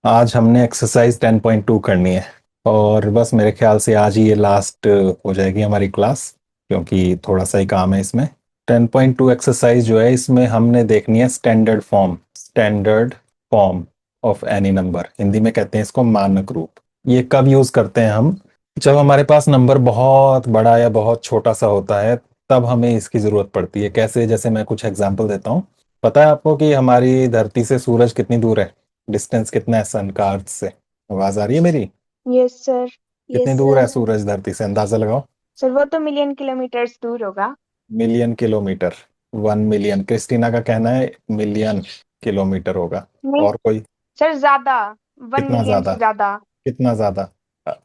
आज हमने एक्सरसाइज 10.2 करनी है। और बस मेरे ख्याल से आज ही ये लास्ट हो जाएगी हमारी क्लास, क्योंकि थोड़ा सा ही काम है इसमें। 10.2 एक्सरसाइज जो है इसमें हमने देखनी है standard form of any number. Hindi में कहते हैं इसको मानक रूप। ये कब यूज करते हैं हम? जब हमारे पास नंबर बहुत बड़ा या बहुत छोटा सा होता है, तब हमें इसकी जरूरत पड़ती है। कैसे? जैसे मैं कुछ एग्जांपल देता हूँ। पता है आपको कि हमारी धरती से सूरज कितनी दूर है? डिस्टेंस कितना है सन का अर्थ से? आवाज आ रही है मेरी? Yes sir. कितनी यस दूर है सर। सूरज धरती से, अंदाजा लगाओ। सर वो तो मिलियन किलोमीटर्स दूर होगा। Million kilometre. 1 मिलियन, क्रिस्टीना का कहना है मिलियन किलोमीटर होगा। नहीं और कोई? सर, ज्यादा। वन कितना मिलियन ज्यादा? से ज्यादा। कितना ज्यादा?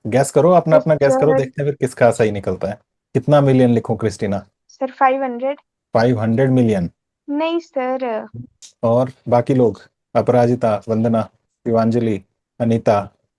गैस करो, अपना तो अपना गैस करो, सर। देखते हैं फिर किसका सही निकलता है। कितना मिलियन लिखूं क्रिस्टीना? सर 500। 500 मिलियन। नहीं सर। और बाकी लोग? Aparajita, Vandana, Shivanjali, Anita?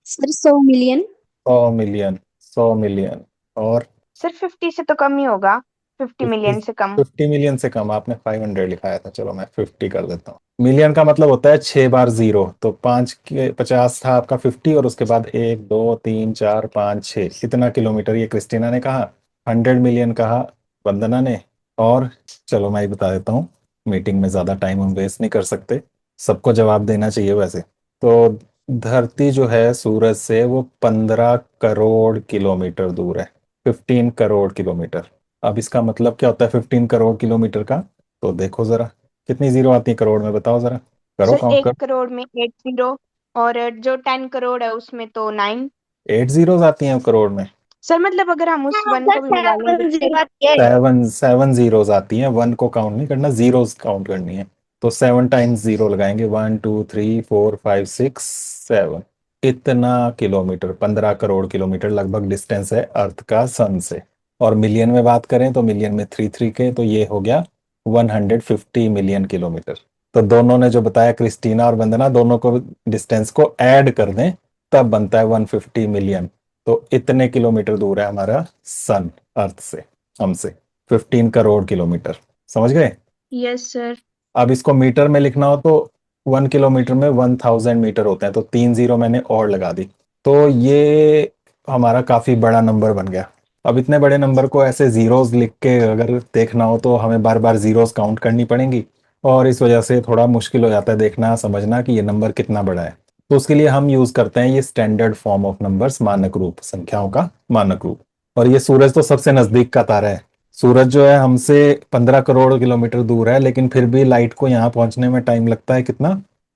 Sir 100 million. 100 million. 100 million. और सर 50 से तो कम ही होगा। 50 50? मिलियन से कम। 50 मिलियन से कम? आपने 500 लिखाया था, चलो मैं 50 कर देता हूँ। मिलियन का मतलब होता है 6 बार 0, तो 5 के 50 था आपका 50, और उसके बाद 1 2 3 4 5 6, इतना किलोमीटर ये क्रिस्टीना ने कहा। 100 मिलियन कहा वंदना ने। और चलो मैं ही बता देता हूँ, मीटिंग में ज्यादा टाइम हम वेस्ट नहीं कर सकते, सबको जवाब देना चाहिए वैसे। तो धरती जो है सूरज से वो 15 करोड़ किलोमीटर दूर है। 15 करोड़ किलोमीटर। अब इसका मतलब क्या होता है 15 करोड़ किलोमीटर का? तो देखो जरा, कितनी जीरो आती है करोड़ में, बताओ जरा। करो, सर काउंट एक करो। करोड़ में 8 जीरो। और जो 10 करोड़ है उसमें तो 9। 8 जीरोज आती हैं करोड़ में? सर मतलब अगर हम उस वन सर को भी मिला लेंगे 7 जीरो फिर। आती है। 7 7 जीरोज आती हैं, वन को काउंट नहीं करना, जीरोज काउंट करनी है। तो 7 टाइम्स जीरो लगाएंगे, 1 2 3 4 5 6 7। इतना किलोमीटर, 15 करोड़ किलोमीटर लगभग डिस्टेंस है अर्थ का सन से। और मिलियन में बात करें तो मिलियन में थ्री थ्री के, तो ये हो गया 150 मिलियन किलोमीटर। तो दोनों ने जो बताया, क्रिस्टीना और वंदना, दोनों को डिस्टेंस को ऐड कर दें, तब बनता है 150 मिलियन। तो इतने किलोमीटर दूर है हमारा सन अर्थ से, हमसे। 15 करोड़ किलोमीटर। समझ गए? Yes sir. अब इसको मीटर में लिखना हो तो 1 किलोमीटर में 1000 मीटर होते हैं, तो 3 जीरो मैंने और लगा दी। तो ये हमारा काफी बड़ा नंबर बन गया। अब इतने बड़े नंबर को ऐसे जीरोस लिख के अगर देखना हो तो हमें बार बार जीरोस काउंट करनी पड़ेंगी, और इस वजह से थोड़ा मुश्किल हो जाता है देखना समझना कि ये नंबर कितना बड़ा है। तो उसके लिए हम यूज करते हैं ये स्टैंडर्ड फॉर्म ऑफ नंबर्स, मानक रूप, संख्याओं का मानक रूप। और ये सूरज तो सबसे नजदीक का तारा है। सूरज जो है हमसे 15 करोड़ किलोमीटर दूर है, लेकिन फिर भी लाइट को यहाँ पहुंचने में टाइम लगता है कितना,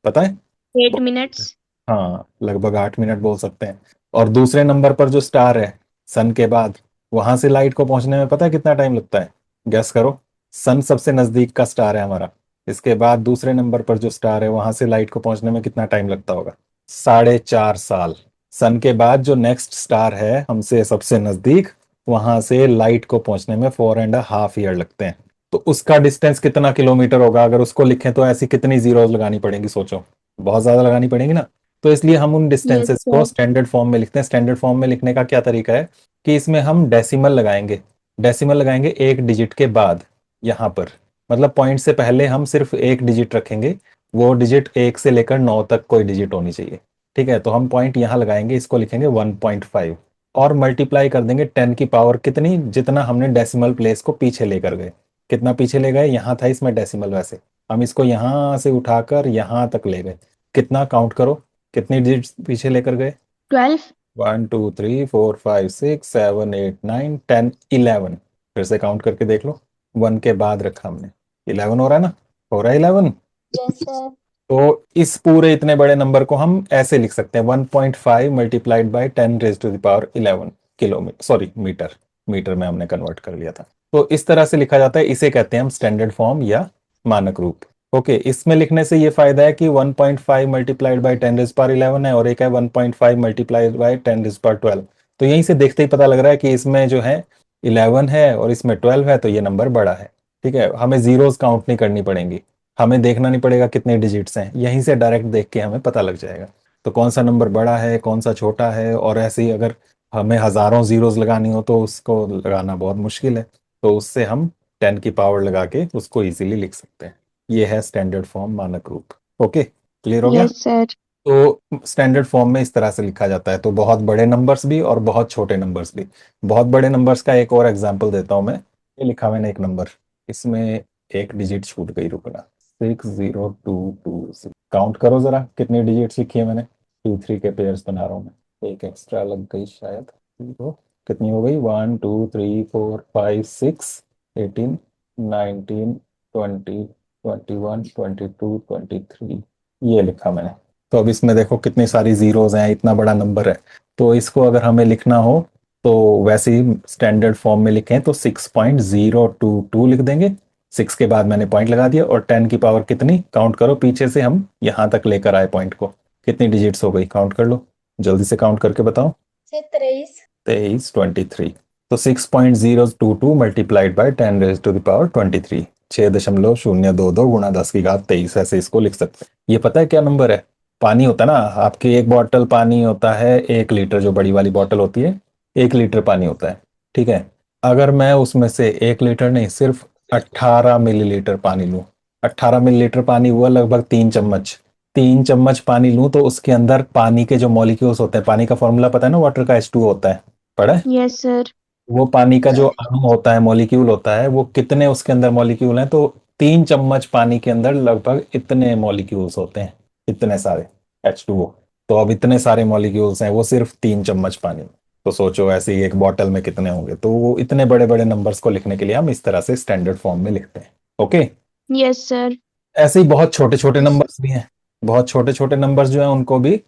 पता है? 8 मिनट्स। हाँ, लगभग 8 मिनट बोल सकते हैं। और दूसरे नंबर पर जो स्टार है, सन के बाद, वहां से लाइट को पहुंचने में पता है कितना टाइम लगता है? गैस करो। सन सबसे नजदीक का स्टार है हमारा। इसके बाद दूसरे नंबर पर जो स्टार है, वहां से लाइट को पहुंचने में कितना टाइम लगता होगा? 4.5 साल। सन के बाद जो नेक्स्ट स्टार है हमसे सबसे नजदीक, वहां से लाइट को पहुंचने में 4.5 ईयर लगते हैं। तो उसका डिस्टेंस कितना किलोमीटर होगा? अगर उसको लिखें तो ऐसी कितनी जीरोस लगानी पड़ेंगी, सोचो। बहुत ज्यादा लगानी पड़ेंगी ना। तो इसलिए हम उन यस डिस्टेंसेस को सर। स्टैंडर्ड फॉर्म में लिखते हैं। स्टैंडर्ड फॉर्म में लिखने का क्या तरीका है कि इसमें हम डेसिमल लगाएंगे। डेसिमल लगाएंगे एक डिजिट के बाद, यहाँ पर। मतलब पॉइंट से पहले हम सिर्फ एक डिजिट रखेंगे। वो डिजिट 1 से लेकर 9 तक कोई डिजिट होनी चाहिए। ठीक है, तो हम पॉइंट यहाँ लगाएंगे, इसको लिखेंगे 1.5। और मल्टीप्लाई कर देंगे 10 की पावर कितनी, जितना हमने डेसिमल प्लेस को पीछे लेकर गए। कितना पीछे ले गए? यहाँ था इसमें डेसिमल, वैसे हम इसको यहाँ से उठाकर यहाँ तक ले गए। कितना? काउंट करो, कितनी डिजिट पीछे लेकर गए? 12। 1 2 3 4 5 6 7 8 9 10 11। फिर से काउंट करके देख लो, वन के बाद रखा हमने। 11 हो रहा है ना? हो रहा है 11? Yes sir. तो इस पूरे इतने बड़े नंबर को हम ऐसे लिख सकते हैं, 1.5 multiplied by 10 raise to the power 11 kilometre, sorry metre. Metre में हमने कन्वर्ट कर लिया था। तो इस तरह से लिखा जाता है, इसे कहते हैं हम स्टैंडर्ड फॉर्म या मानक रूप। ओके, इसमें लिखने से ये फायदा है कि 1.5 मल्टीप्लाइड बाई 10 रेज पावर 11 है, और एक है 1.5 मल्टीप्लाइड बाई 10 रेज पावर 12। तो यहीं से देखते ही पता लग रहा है कि इसमें जो है 11 है और इसमें 12 है, तो ये नंबर बड़ा है। ठीक है, हमें जीरोस काउंट नहीं करनी पड़ेंगी। हमें देखना नहीं पड़ेगा कितने डिजिट्स हैं, यहीं से डायरेक्ट देख के हमें पता लग जाएगा। तो कौन सा नंबर बड़ा है, कौन सा छोटा है, और ऐसे ही अगर हमें हजारों जीरोस लगानी हो तो उसको लगाना बहुत मुश्किल है। तो उससे हम 10 की पावर लगा के उसको इजीली लिख सकते हैं। ये है स्टैंडर्ड फॉर्म, मानक रूप। ओके, क्लियर हो गया? Yes sir. तो स्टैंडर्ड फॉर्म में इस तरह से लिखा जाता है, तो बहुत बड़े नंबर्स भी और बहुत छोटे नंबर्स भी। बहुत बड़े नंबर्स का एक और एग्जांपल देता हूं मैं। ये लिखा मैंने एक नंबर, इसमें एक डिजिट छूट गई, रुकना। 60226, काउंट करो जरा कितनी डिजिट्स लिखी है मैंने। 2 3 के पेयर्स बना रहा हूँ मैं, एक एक्स्ट्रा लग गई शायद। तो कितनी हो गई, 1 2 3 4 5 6, 18 19 20 21 22 23, ये लिखा मैंने। तो अब इसमें देखो कितनी सारी जीरोज हैं, इतना बड़ा नंबर है। तो इसको अगर हमें लिखना हो तो वैसे ही स्टैंडर्ड फॉर्म में लिखें तो 6.022 लिख देंगे। 6 के बाद मैंने पॉइंट लगा दिया, और 10 की पावर कितनी, काउंट करो पीछे से हम यहाँ तक लेकर आए पॉइंट को, कितनी डिजिट्स हो गई, काउंट कर लो, जल्दी से काउंट करके बताओ। 23। 23 23। तो 6.022 multiplied by 10 raise to the power 23, 6.022 गुणा 10 की घात 23, ऐसे इसको लिख सकते हैं। ये पता है क्या नंबर है? पानी होता है ना, आपकी एक बॉटल पानी होता है 1 लीटर, जो बड़ी वाली बॉटल होती है 1 लीटर पानी होता है, ठीक है। अगर मैं उसमें से 1 लीटर नहीं, सिर्फ 18 मिलीलीटर पानी लूं, 18 मिलीलीटर पानी हुआ लगभग 3 चम्मच। 3 चम्मच पानी लूं तो उसके अंदर पानी के जो मॉलिक्यूल्स होते हैं, पानी का फॉर्मूला पता है ना, वाटर का H2O होता है, पढ़ा है? Yes sir. वो पानी का जो अणु होता है, मॉलिक्यूल होता है, वो कितने उसके अंदर मॉलिक्यूल हैं, तो 3 चम्मच पानी के अंदर लगभग इतने मॉलिक्यूल्स होते हैं, इतने सारे H2O। तो अब इतने सारे मॉलिक्यूल्स हैं, वो सिर्फ 3 चम्मच पानी में। तो सोचो ऐसे ही एक बॉटल में कितने होंगे। तो वो इतने बड़े बड़े नंबर्स को लिखने के लिए हम इस तरह से स्टैंडर्ड फॉर्म में लिखते हैं। ओके। Yes sir. ऐसे ही बहुत छोटे छोटे नंबर्स भी हैं। बहुत छोटे छोटे नंबर्स जो हैं उनको भी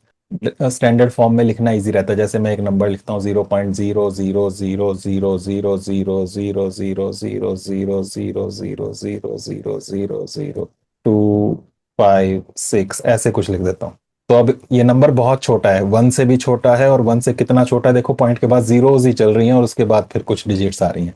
स्टैंडर्ड फॉर्म में लिखना इजी रहता है। जैसे मैं एक नंबर लिखता हूँ 0.0000000000000000256, ऐसे कुछ लिख देता हूँ। तो अब ये नंबर बहुत छोटा है, 1 से भी छोटा है, और 1 से कितना छोटा है देखो, पॉइंट के बाद जीरोज ही चल रही हैं और उसके बाद फिर कुछ डिजिट्स आ रही हैं।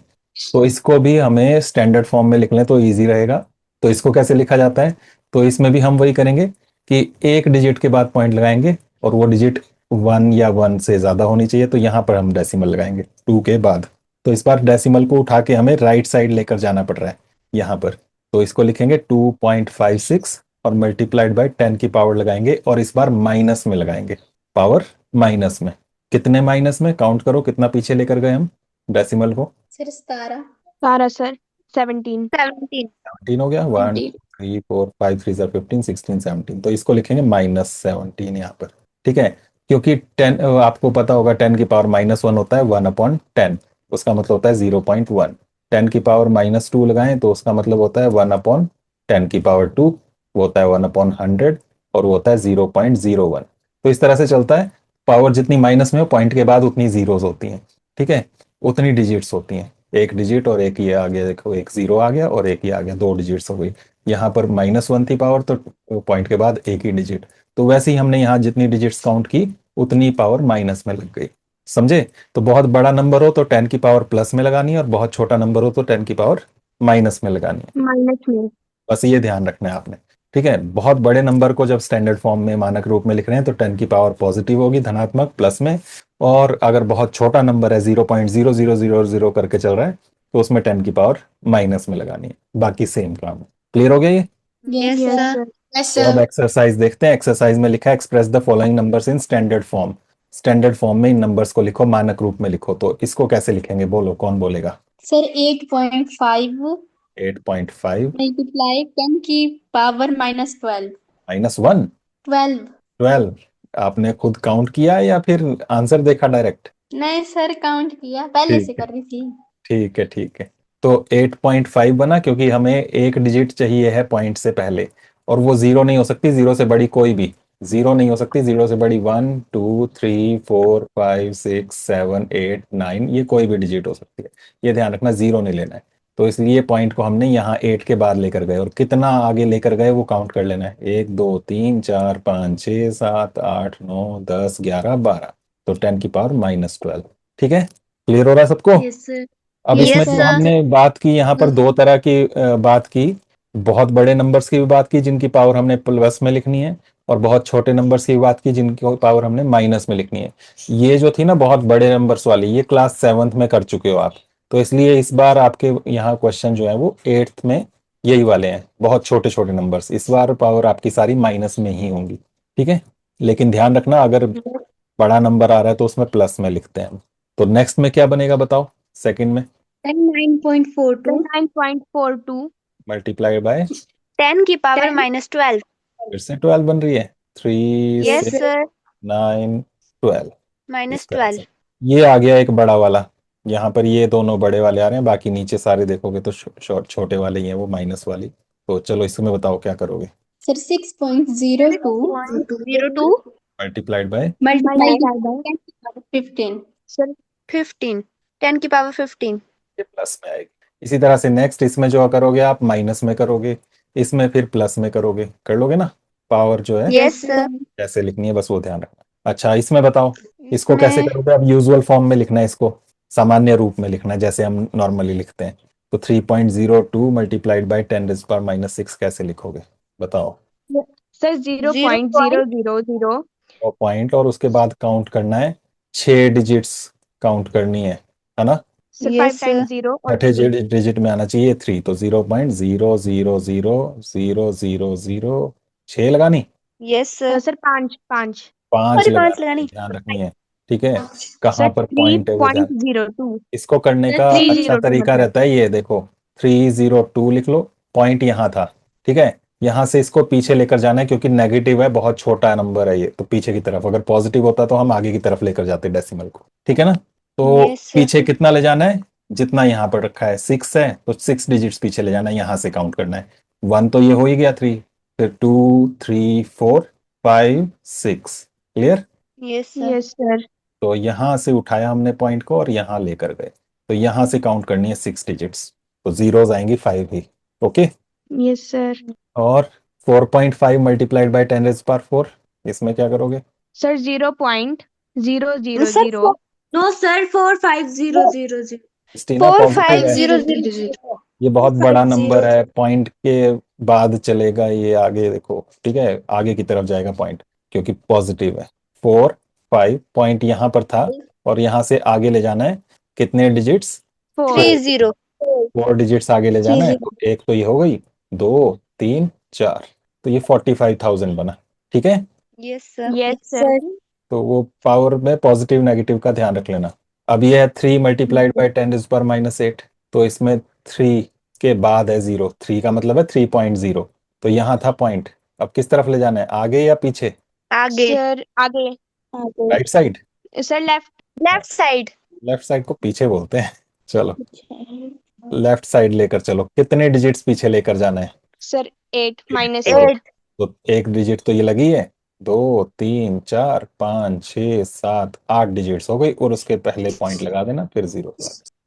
तो इसको भी हमें स्टैंडर्ड फॉर्म में लिख लें तो इजी रहेगा। तो इसको कैसे लिखा जाता है? तो इसमें भी हम वही करेंगे कि एक डिजिट के बाद पॉइंट लगाएंगे, और वो डिजिट 1 या 1 से ज्यादा होनी चाहिए, तो यहाँ पर हम डेसिमल लगाएंगे 2 के बाद। तो इस बार डेसिमल को उठा के हमें राइट साइड लेकर जाना पड़ रहा है यहाँ पर। तो इसको लिखेंगे 2.56 और मल्टीप्लाइड बाय 10 की पावर लगाएंगे, और इस बार माइनस में लगाएंगे, पावर माइनस में। कितने माइनस में, काउंट करो कितना पीछे लेकर गए हम डेसिमल को। सर 17। 12 सर। 17। 17 हो गया, 1 2 3 4 5 3 15 16 17, तो इसको लिखेंगे -17 यहाँ पर, ठीक है। क्योंकि 10, आपको पता होगा 10 की पावर -1 होता है 1/10, उसका मतलब होता है 0.1। 10 की पावर -2 लगाएं तो उसका मतलब होता है 1/10 की पावर 2, वो होता है 1/100, और वो होता है 0.01। तो इस तरह से चलता है, पावर जितनी माइनस में हो पॉइंट के बाद उतनी जीरोस होती हैं, ठीक है, उतनी डिजिट्स होती हैं। एक डिजिट और एक ये आ गया, देखो एक जीरो आ गया और एक ये आ गया, 2 डिजिट्स हो गई। यहाँ पर -1 थी पावर, तो पॉइंट के बाद एक ही डिजिट। तो वैसे ही हमने यहाँ जितनी डिजिट्स काउंट की उतनी पावर माइनस में लग गई, समझे? तो बहुत बड़ा नंबर हो तो 10 की पावर प्लस में लगानी है, और बहुत छोटा नंबर हो तो 10 की पावर माइनस में लगानी है। माइनस में। बस ये ध्यान रखना है आपने, ठीक है। बहुत बड़े नंबर को जब स्टैंडर्ड फॉर्म में मानक रूप में लिख रहे हैं तो 10 की पावर पॉजिटिव होगी, धनात्मक, प्लस में। और अगर बहुत छोटा नंबर है 0.0000 करके चल रहा है तो उसमें 10 की पावर माइनस में लगानी है। बाकी सेम काम है। क्लियर हो गया ये? Yes yes sir. सर। तो अब एक्सरसाइज देखते हैं। एक्सरसाइज में लिखा है express the following numbers in standard form. Standard form में इन नंबर्स को लिखो, मानक रूप में लिखो। तो इसको कैसे लिखेंगे, बोलो, कौन बोलेगा? सर 8.5 8.5 मल्टीप्लाई 10 की पावर -12। -1 12। 12। आपने खुद काउंट किया या फिर आंसर देखा डायरेक्ट? नहीं सर, काउंट किया, पहले से ठीक है, कर रही थी। ठीक है, ठीक है। तो 8.5 बना क्योंकि हमें एक डिजिट चाहिए है पॉइंट से पहले, और वो जीरो नहीं हो सकती, जीरो से बड़ी कोई भी जीरो नहीं हो सकती। जीरो से बड़ी 1 2 3 4 5 6 7 8 9, ये कोई भी डिजिट हो सकती है, ये ध्यान रखना, जीरो नहीं लेना है। तो इसलिए पॉइंट को हमने यहाँ 8 के बाद लेकर गए, और कितना आगे लेकर गए वो काउंट कर लेना है, 1 2 3 4 5 6 7 8 9 10 11 12। तो 10 की पावर -12, ठीक है। क्लियर हो रहा है सबको? Yes sir. अब Yes, इसमें sir. जो हमने बात की, यहाँ पर दो तरह की बात की। बहुत बड़े नंबर्स की भी बात की जिनकी पावर हमने प्लस में लिखनी है, और बहुत छोटे नंबर्स की बात की जिनकी पावर हमने माइनस में लिखनी है। ये जो थी ना बहुत बड़े नंबर्स वाली, ये क्लास 7th में कर चुके हो आप। तो इसलिए इस बार आपके यहाँ क्वेश्चन जो है वो 8th में यही वाले हैं, बहुत छोटे छोटे नंबर्स। इस बार पावर आपकी सारी माइनस में ही होंगी, ठीक है। लेकिन ध्यान रखना अगर बड़ा नंबर आ रहा है तो उसमें प्लस में लिखते हैं हम। तो नेक्स्ट में क्या बनेगा बताओ, सेकंड में 9.42 9.42 मल्टीप्लाइड बाय 10 की पावर 10 -12। फिर से 12 बन रही है, 3 यस 6 सर, 9 12। इस तरह -12। से ये आ गया एक बड़ा वाला, यहाँ पर ये दोनों बड़े वाले आ रहे हैं, बाकी नीचे सारे देखोगे तो छोटे वाले ही हैं वो माइनस वाली। तो चलो इसमें बताओ क्या करोगे। Sir 6.02 0.02 multiplied by multiplied multiplied by 15 sir 15, 10 की पावर 15। ये प्लस में आएगी। इसी तरह से नेक्स्ट इसमें जो करोगे आप माइनस में करोगे, इसमें फिर प्लस में करोगे, कर लोगे ना। पावर जो है यस सर। कैसे लिखनी है बस वो ध्यान रखना। अच्छा इसमें बताओ, इसको कैसे इसमें करोगे। अब यूजुअल फॉर्म में लिखना है, इसको सामान्य रूप में लिखना है जैसे हम नॉर्मली लिखते हैं। तो 3.02 मल्टीप्लाइड बाई 10⁻⁻6 कैसे लिखोगे बताओ। सर 0.0000 और पॉइंट और उसके बाद काउंट करना है, 6 डिजिट्स काउंट करनी है ना। Sir Yes, 5 times sir. 0 और छठे 3 डिजिट में आना चाहिए 3, तो 0.00000006 लगानी, यस सर। सर 5 5 5 सॉरी, 5 लगानी है, लगानी। ध्यान रखनी है। ठीक है, कहाँ सर पर पॉइंट है वो ध्यान। 3.02 इसको करने का Sir, अच्छा 302 तरीका मतलब। रहता है ये देखो, 302 लिख लो, पॉइंट यहाँ था। ठीक है, यहाँ से इसको पीछे लेकर जाना है क्योंकि नेगेटिव है, बहुत छोटा नंबर है ये, तो पीछे की तरफ। अगर पॉजिटिव होता तो हम आगे की तरफ लेकर जाते डेसिमल को। ठीक है ना। तो Yes, sir. पीछे कितना ले जाना है, जितना यहाँ पर रखा है 6 है तो 6 डिजिट्स पीछे ले जाना है, यहाँ से काउंट करना है। 1 तो ये हो ही गया, 3, फिर 2 3 4 5 6। Clear. Yes sir. Yes sir तो यहाँ से उठाया हमने पॉइंट को और यहाँ लेकर गए, तो यहाँ से काउंट करनी है 6 डिजिट्स, तो जीरोज आएंगी 5 ही। ओके। यस सर और 4.5 मल्टीप्लाइड बाई 10⁻⁴, इसमें क्या करोगे। सर 0.000 सर नो सर 45000 क्रिस्टीना पॉजिटिव है, 4500। ये बहुत बड़ा 450। नंबर है, पॉइंट के बाद चलेगा ये आगे देखो। ठीक है, आगे की तरफ जाएगा पॉइंट क्योंकि पॉजिटिव है। 4 5 पॉइंट यहाँ पर था और यहाँ से आगे ले जाना है कितने डिजिट्स, 4 30। 4 डिजिट्स आगे ले जाना है। तो एक तो ये हो गई, 2 3 4, तो ये 45,000 बना। ठीक है, यस सर। यस सर तो वो पावर में पॉजिटिव नेगेटिव का ध्यान रख लेना। अब ये है 3 मल्टीप्लाइड बाई 10⁻⁸, तो इसमें 3 के बाद है 0, 3 का मतलब है 3.0, तो यहाँ था पॉइंट। अब किस तरफ ले जाना है, आगे या पीछे। आगे। सर आगे right side, sir left left side. Left side को पीछे बोलते हैं। चलो लेफ्ट साइड लेकर चलो, कितने डिजिट्स पीछे लेकर जाना है। सर 8 -8 तो एक डिजिट तो ये लगी है, 2 3 4 5 6 7 8 डिजिट्स हो गई, और उसके पहले पॉइंट लगा देना, फिर 0।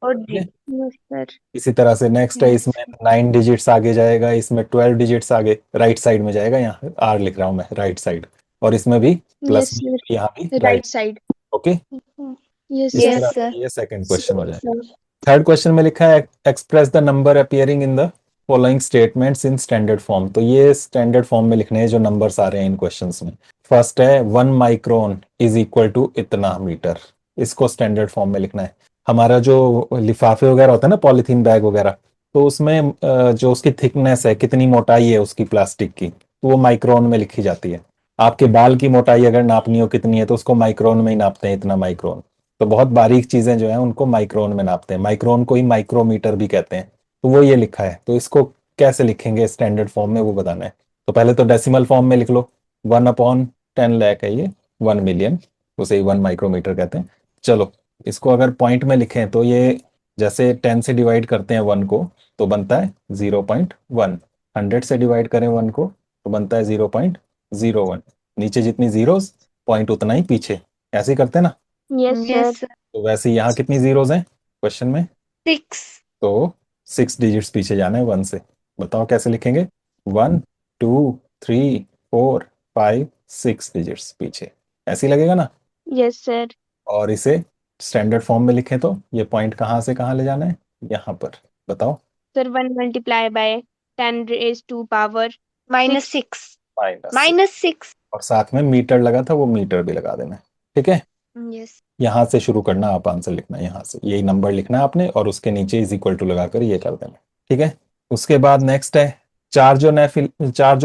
और ठीक है? यस सर इसी तरह से नेक्स्ट है, इसमें 9 डिजिट्स आगे जाएगा, इसमें 12 डिजिट्स आगे राइट साइड में जाएगा, यहाँ आर लिख रहा हूं मैं राइट साइड, और इसमें भी प्लस यस सर यहाँ भी right right. Side okay, yes इस Yes, तरह sir. से ये सेकंड क्वेश्चन हो जाएगा। थर्ड क्वेश्चन में लिखा है express the number appearing in the following statements in standard form. तो ये स्टैंडर्ड फॉर्म में लिखने हैं जो नंबर्स आ रहे हैं इन क्वेश्चंस में। फर्स्ट है 1 माइक्रोन इज इक्वल टू इतना मीटर, इसको स्टैंडर्ड फॉर्म में लिखना है। हमारा जो लिफाफे वगैरह होता है ना, पॉलीथीन बैग वगैरह, तो उसमें जो उसकी थिकनेस है, कितनी मोटाई है उसकी प्लास्टिक की, तो वो माइक्रोन में लिखी जाती है। आपके बाल की मोटाई अगर नापनी हो कितनी है, तो उसको माइक्रोन में ही नापते हैं, इतना माइक्रोन। तो बहुत बारीक चीजें जो है उनको माइक्रोन में नापते हैं, माइक्रोन को ही माइक्रोमीटर भी कहते हैं। तो वो ये लिखा है, तो इसको कैसे लिखेंगे स्टैंडर्ड फॉर्म में वो बताना है। तो पहले तो डेसिमल फॉर्म में लिख लो, 1/10 लाख है ये, 1 मिलियन, उसे ही 1 माइक्रोमीटर कहते हैं। चलो इसको अगर पॉइंट में लिखें तो ये जैसे 10 से डिवाइड करते हैं 1 को तो बनता है 0.1, 100 से डिवाइड करें 1 को तो बनता है 0.01, नीचे जितनी जीरोस पॉइंट उतना ही पीछे, ऐसे ही करते हैं ना। Yes Yes, sir sir. तो वैसे यहाँ कितनी जीरोस हैं क्वेश्चन में, 6. तो 6 डिजिट्स पीछे जाना है 1 से। बताओ कैसे लिखेंगे, 1 2 3 4 5 6 डिजिट्स पीछे, ऐसे ही लगेगा ना। यस सर और इसे स्टैंडर्ड फॉर्म में लिखें तो ये पॉइंट कहाँ से कहाँ ले जाना है, यहाँ पर। बताओ। Sir 1 multiply by 10 raised to power -6. Minus, -6. और साथ में मीटर लगा था वो मीटर भी लगा देना है। ठीक है, Yes. यहाँ से शुरू करना, आप आंसर लिखना है यहाँ से, यही नंबर लिखना है आपने और उसके नीचे इज इक्वल टू लगाकर ये कर देना। ठीक है, उसके बाद नेक्स्ट है चार्ज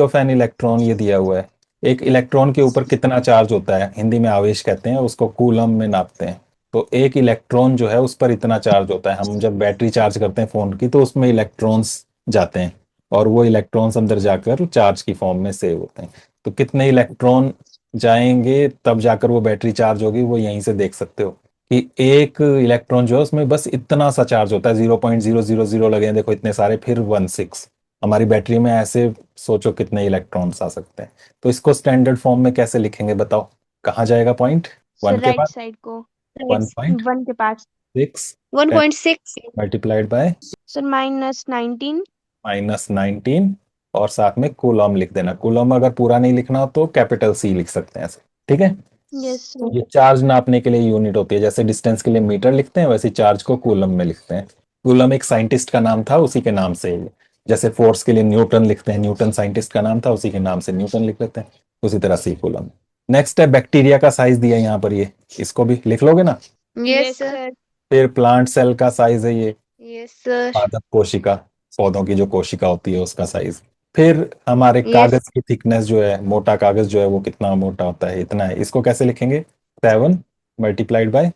ऑफ एन इलेक्ट्रॉन, ये दिया हुआ है। एक इलेक्ट्रॉन के ऊपर कितना चार्ज होता है, हिंदी में आवेश कहते हैं, उसको कूलम में नापते हैं। तो एक इलेक्ट्रॉन जो है उस पर इतना चार्ज होता है। हम जब बैटरी चार्ज करते हैं फोन की तो उसमें इलेक्ट्रॉन्स जाते हैं और वो इलेक्ट्रॉन्स अंदर जाकर चार्ज की फॉर्म में सेव होते हैं। तो कितने इलेक्ट्रॉन जाएंगे तब जाकर वो बैटरी चार्ज होगी, वो यहीं से देख सकते हो कि एक इलेक्ट्रॉन जो है उसमें बस इतना सा चार्ज होता है, 0.000 लगे हैं देखो इतने सारे, फिर 16। हमारी बैटरी में ऐसे सोचो कितने इलेक्ट्रॉन्स आ सकते हैं। तो इसको स्टैंडर्ड फॉर्म में कैसे लिखेंगे बताओ, कहाँ जाएगा पॉइंट? सर 1 के राइट पास, साइड को 1.6 1 के पास 1.6 मल्टीप्लाइड बाय सर -19 -19 और साथ में कूलम लिख देना। कूलम अगर पूरा नहीं लिखना हो तो कैपिटल C लिख सकते हैं ऐसे, ठीक है। यस सर ये चार्ज नापने के लिए यूनिट होती है, जैसे डिस्टेंस के लिए मीटर लिखते हैं वैसे चार्ज को कूलम में लिखते हैं। कूलम एक साइंटिस्ट का नाम था, उसी के नाम से जैसे फोर्स के लिए न्यूटन लिखते हैं, न्यूटन साइंटिस्ट का नाम था, उसी के नाम से न्यूटन लिख लेते हैं, उसी तरह से कूलम। नेक्स्ट है बैक्टीरिया का साइज दिया है यहाँ पर, ये इसको भी लिख लोगे ना। यस सर सर फिर प्लांट सेल का साइज है ये, यस सर पादप कोशिका, पौधों की जो कोशिका होती है उसका साइज। फिर हमारे Yes. कागज की थिकनेस जो है, मोटा कागज जो है वो कितना मोटा होता है, इतना है। इसको कैसे लिखेंगे? 7 मल्टीप्लाइड बाय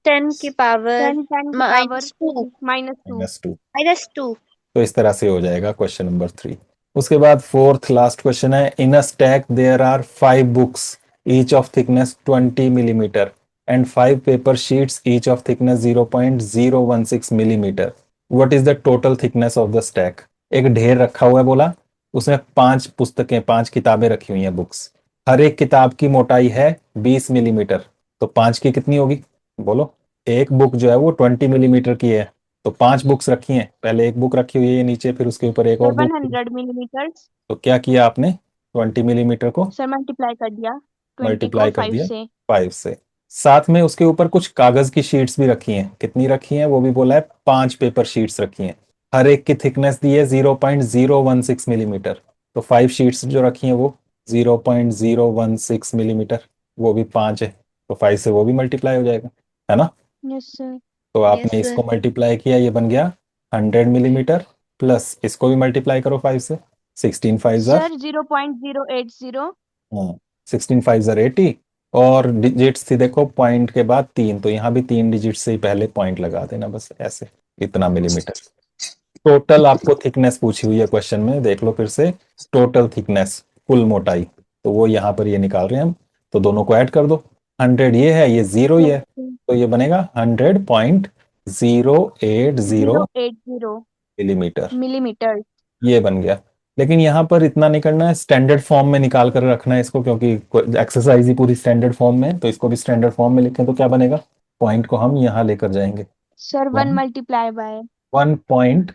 10 की पावर 10 की पावर -2 -2। -2 तो इस तरह से हो जाएगा क्वेश्चन नंबर 3। उसके बाद फोर्थ लास्ट क्वेश्चन है, in a stack there are 5 books each of thickness 20 millimetre and 5 paper sheets each of thickness 0.016 millimetre. What is the total thickness of the stack? एक ढेर रखा हुआ है बोला, उसमें 5 पुस्तकें, 5 किताबें रखी हुई हैं, बुक्स। हर एक किताब की मोटाई है 20 मिलीमीटर, तो 5 की कितनी होगी बोलो? एक बुक जो है वो 20 मिलीमीटर की है, तो 5 बुक्स रखी हैं, पहले एक बुक रखी हुई है नीचे, फिर उसके ऊपर एक और सर बुक। 100 मिलीमीटर तो क्या किया आपने? 20 मिलीमीटर को सर मल्टीप्लाई कर दिया 20 मल्टीप्लाई को कर 5 दिया से 5 से। साथ में उसके ऊपर कुछ कागज की शीट्स भी रखी हैं, कितनी रखी हैं वो भी बोला है, 5 पेपर शीट्स रखी हैं। हर एक की थिकनेस दी है 0.016 मिलीमीटर, तो 5 शीट्स जो रखी हैं वो 0.016 मिलीमीटर, वो भी 5 है, तो 5 से वो भी मल्टीप्लाई हो जाएगा, है ना। यस सर तो आपने Yes, इसको sir. मल्टीप्लाई किया, ये बन गया 100 मिलीमीटर, प्लस इसको भी मल्टीप्लाई करो 5 से, 16 5 सर 0.080 हाँ 16 5 जार 80, और डिजिट्स थी देखो पॉइंट के बाद 3, तो यहाँ भी 3 डिजिट से ही पहले पॉइंट लगा देना बस ऐसे, इतना मिलीमीटर। टोटल आपको थिकनेस पूछी हुई है क्वेश्चन में, देख लो फिर से, टोटल थिकनेस कुल मोटाई, तो वो यहाँ पर ये निकाल रहे हैं हम, तो दोनों को ऐड कर दो। 100 ये है, ये 0 ही है, तो ये बनेगा 100.080 080 मिलीमीटर, मिलीमीटर ये बन गया। लेकिन यहाँ पर इतना नहीं करना है, स्टैंडर्ड फॉर्म में निकाल कर रखना है इसको, क्योंकि एक्सरसाइज ही पूरी स्टैंडर्ड फॉर्म में है, तो इसको भी स्टैंडर्ड फॉर्म में लिखें तो क्या बनेगा, पॉइंट को हम यहाँ लेकर जाएंगे। सर 1 मल्टीप्लाई बाय 1 पॉइंट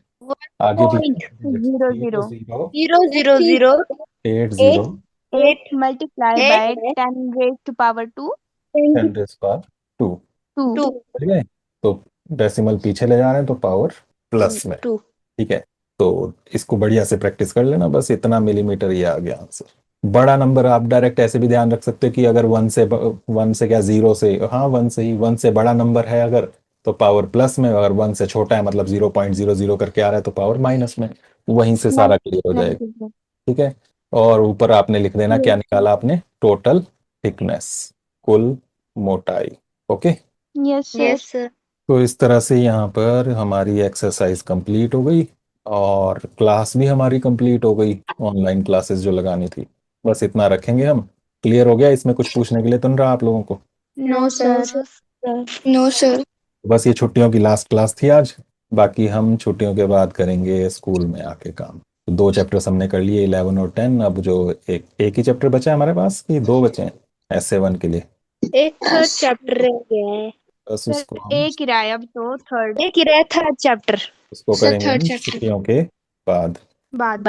आगे Point 00 000 0.80 8 multiply Eight. By 10 raise to power 2 10 raised power 2, 2 2 ठीक है। तो डेसिमल पीछे ले जा रहे हैं तो पावर प्लस में, 2 ठीक है। तो इसको बढ़िया से प्रैक्टिस कर लेना, बस इतना मिलीमीटर ये आ गया आंसर। बड़ा नंबर आप डायरेक्ट ऐसे भी ध्यान रख सकते हो कि अगर 1 से क्या 0 से, हाँ 1 से ही, 1 से बड़ा नंबर है अगर तो पावर प्लस में, अगर 1 से छोटा है मतलब 0.00 करके आ रहा है तो पावर माइनस में, वहीं से सारा क्लियर हो जाएगा, ठीक है। और ऊपर आपने लिख देना क्या निकाला आपने, टोटल थिकनेस, कुल मोटाई, okay. Yes sir Yes, sir. तो इस तरह से यहाँ पर हमारी एक्सरसाइज कंप्लीट हो गई और क्लास भी हमारी कंप्लीट हो गई, ऑनलाइन क्लासेस जो लगानी थी, बस इतना रखेंगे हम। क्लियर हो गया? इसमें कुछ पूछने के लिए तो नहीं रहा आप लोगों को? No sir No, sir. बस ये छुट्टियों की लास्ट क्लास थी आज, बाकी हम छुट्टियों के बाद करेंगे स्कूल में आके काम। तो 2 चैप्टर्स हमने कर लिए, 11 और 10, अब जो एक ही चैप्टर बचा है हमारे पास कि 2 बचे हैं essay 1 के लिए, एक थर्ड चैप्टर रह गया है, बस सर उसको हम एक ही रहा है अब तो थर्ड एक ही रहा थर्ड चैप्टर उसको Sir, करेंगे third हम chapter. छुट्टियों के बाद। बाद